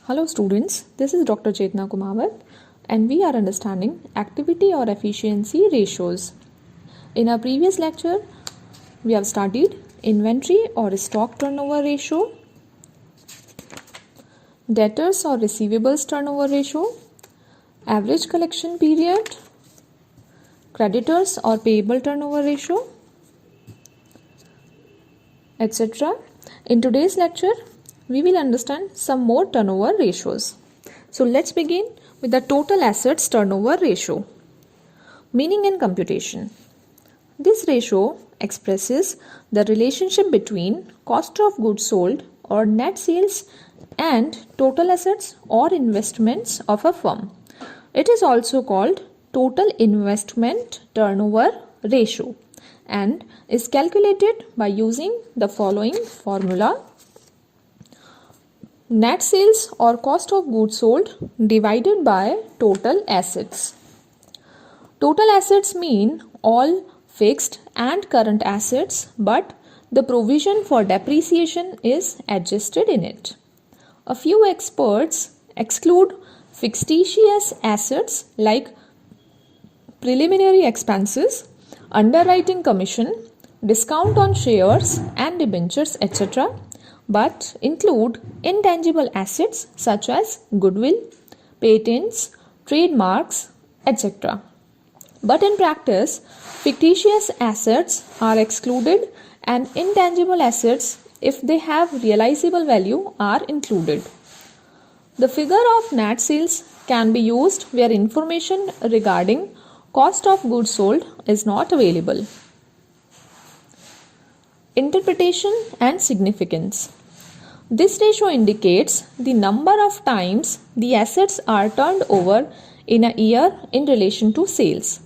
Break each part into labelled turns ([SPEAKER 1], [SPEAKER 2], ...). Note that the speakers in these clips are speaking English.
[SPEAKER 1] Hello students, this is Dr. Chetna Kumawat and we are understanding activity or efficiency ratios. In our previous lecture, we have studied inventory or stock turnover ratio, debtors or receivables turnover ratio, average collection period, creditors or payable turnover ratio, etc. In today's lecture, we will understand some more turnover ratios. So let's begin with the total assets turnover ratio. Meaning and computation. This ratio expresses the relationship between cost of goods sold or net sales and total assets or investments of a firm. It is also called total investment turnover ratio and is calculated by using the following formula. Net sales or cost of goods sold divided by total assets. Total assets mean all fixed and current assets, but the provision for depreciation is adjusted in it. A few experts exclude fictitious assets like preliminary expenses, underwriting commission, discount on shares and debentures, etc., but include intangible assets such as goodwill, patents, trademarks, etc. But in practice, fictitious assets are excluded and intangible assets, if they have realizable value, are included. The figure of net sales can be used where information regarding cost of goods sold is not available. Interpretation and significance. This ratio indicates the number of times the assets are turned over in a year in relation to sales.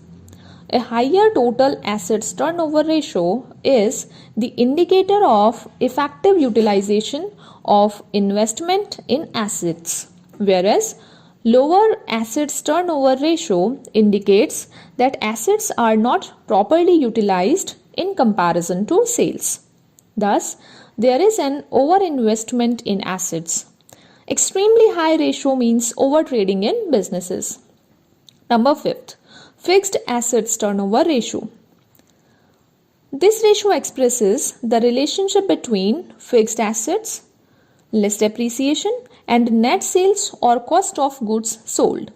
[SPEAKER 1] A higher total assets turnover ratio is the indicator of effective utilization of investment in assets, whereas lower assets turnover ratio indicates that assets are not properly utilized in comparison to sales. Thus, there is an overinvestment in assets. Extremely high ratio means overtrading in businesses. Number 5, fixed assets turnover ratio. This ratio expresses the relationship between fixed assets, less depreciation, and net sales or cost of goods sold.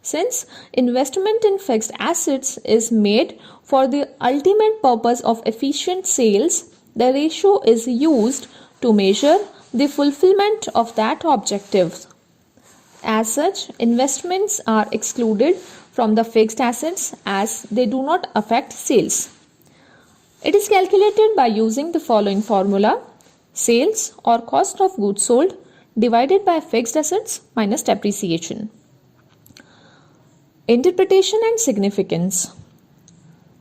[SPEAKER 1] Since investment in fixed assets is made for the ultimate purpose of efficient sales, the ratio is used to measure the fulfillment of that objective. As such, investments are excluded from the fixed assets as they do not affect sales. It is calculated by using the following formula: sales or cost of goods sold divided by fixed assets minus depreciation. Interpretation and significance.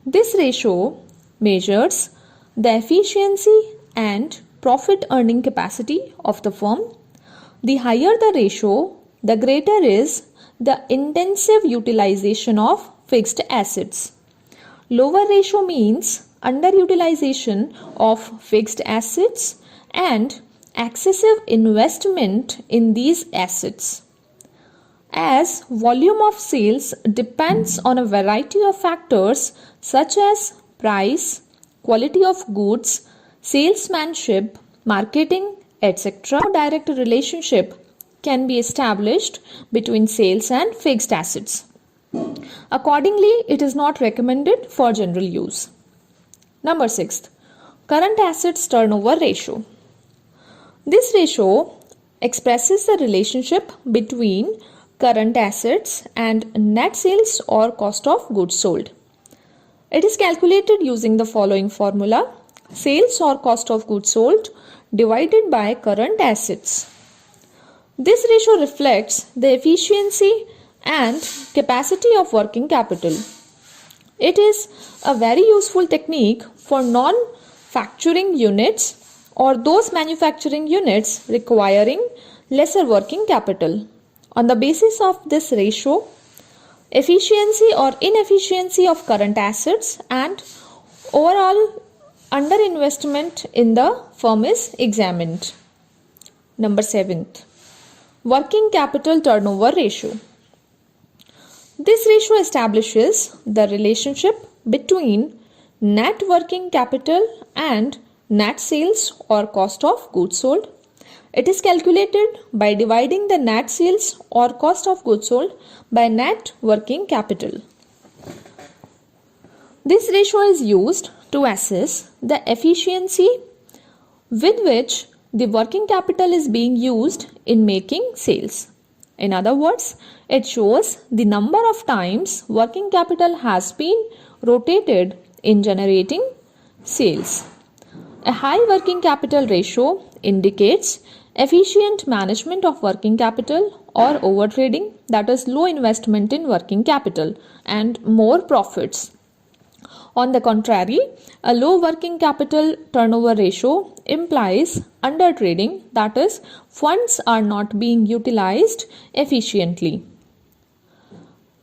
[SPEAKER 1] This ratio measures the efficiency and profit earning capacity of the firm. The higher the ratio, the greater is the intensive utilization of fixed assets. Lower ratio means underutilization of fixed assets and excessive investment in these assets. As volume of sales depends on a variety of factors such as price, quality of goods, salesmanship, marketing, etc., no direct relationship can be established between sales and fixed assets. Accordingly, it is not recommended for general use. Number 6, current assets turnover ratio. This ratio expresses the relationship between current assets and net sales or cost of goods sold. It is calculated using the following formula: sales or cost of goods sold divided by current assets. This ratio reflects the efficiency and capacity of working capital. It is a very useful technique for non-facturing units or those manufacturing units requiring lesser working capital. On the basis of this ratio, efficiency or inefficiency of current assets and overall underinvestment in the firm is examined. Number 7, Working capital turnover ratio. This ratio establishes the relationship between net working capital and net sales or cost of goods sold. It is calculated by dividing the net sales or cost of goods sold by net working capital. This ratio is used to assess the efficiency with which the working capital is being used in making sales. In other words, it shows the number of times working capital has been rotated in generating sales. A high working capital ratio indicates efficient management of working capital or overtrading, that is low investment in working capital and more profits. On the contrary, a low working capital turnover ratio implies undertrading, that is, funds are not being utilized efficiently.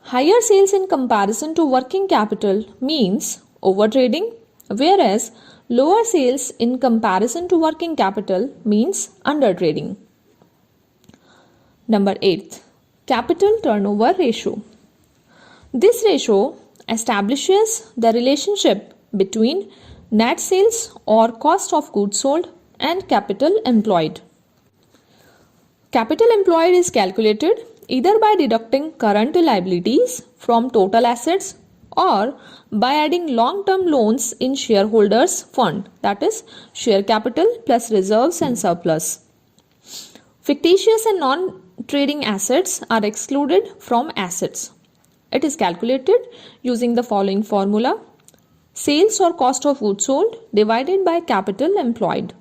[SPEAKER 1] Higher sales in comparison to working capital means overtrading, whereas lower sales in comparison to working capital means undertrading. Number 8. Capital turnover ratio. This ratio establishes the relationship between net sales or cost of goods sold and capital employed. Capital employed is calculated either by deducting current liabilities from total assets or by adding long-term loans in shareholders' fund, that is, share capital plus reserves and surplus. Fictitious and non-trading assets are excluded from assets. It is calculated using the following formula: sales or cost of goods sold divided by capital employed.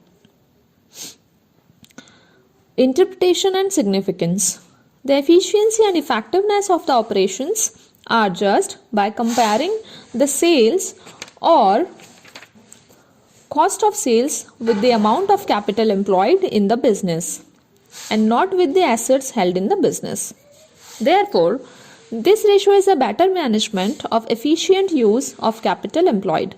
[SPEAKER 1] Interpretation and significance. The efficiency and effectiveness of the operations are judged by comparing the sales or cost of sales with the amount of capital employed in the business and not with the assets held in the business. Therefore, this ratio is a better management of efficient use of capital employed.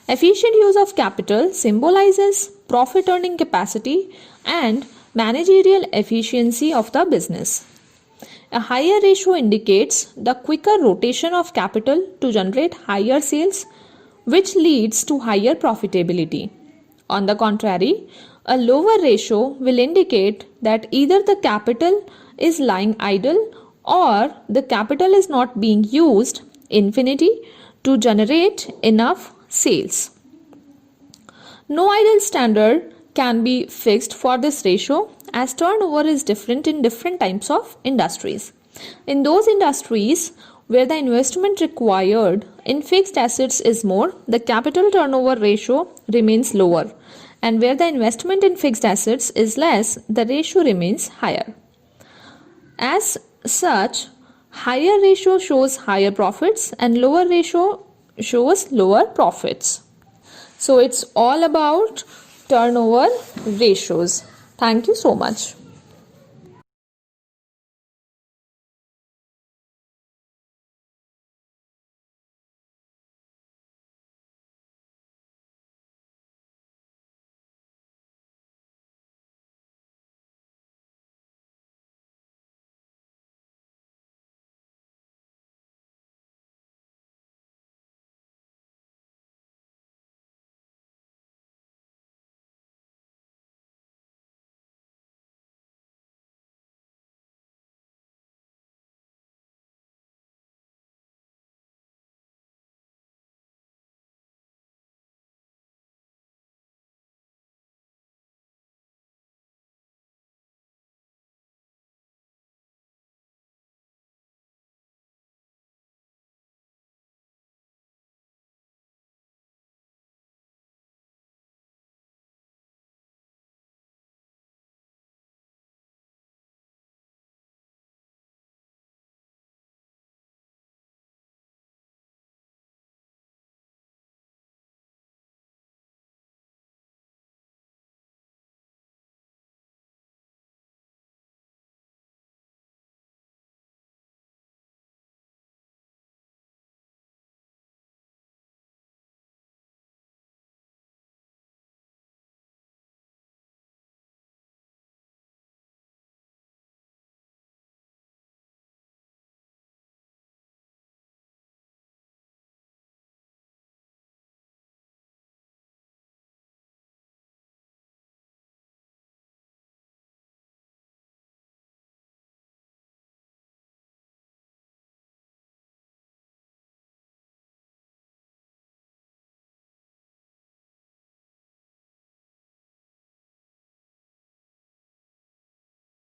[SPEAKER 1] Efficient use of capital symbolizes profit earning capacity and managerial efficiency of the business. A higher ratio indicates the quicker rotation of capital to generate higher sales, which leads to higher profitability. On the contrary, a lower ratio will indicate that either the capital is lying idle or the capital is not being used infinity to generate enough sales. No ideal standard can be fixed for this ratio, as turnover is different in different types of industries. In those industries where the investment required in fixed assets is more, the capital turnover ratio remains lower, and where the investment in fixed assets is less, the ratio remains higher. As such, higher ratio shows higher profits and lower ratio shows lower profits. So it's all about turnover ratios. Thank you so much.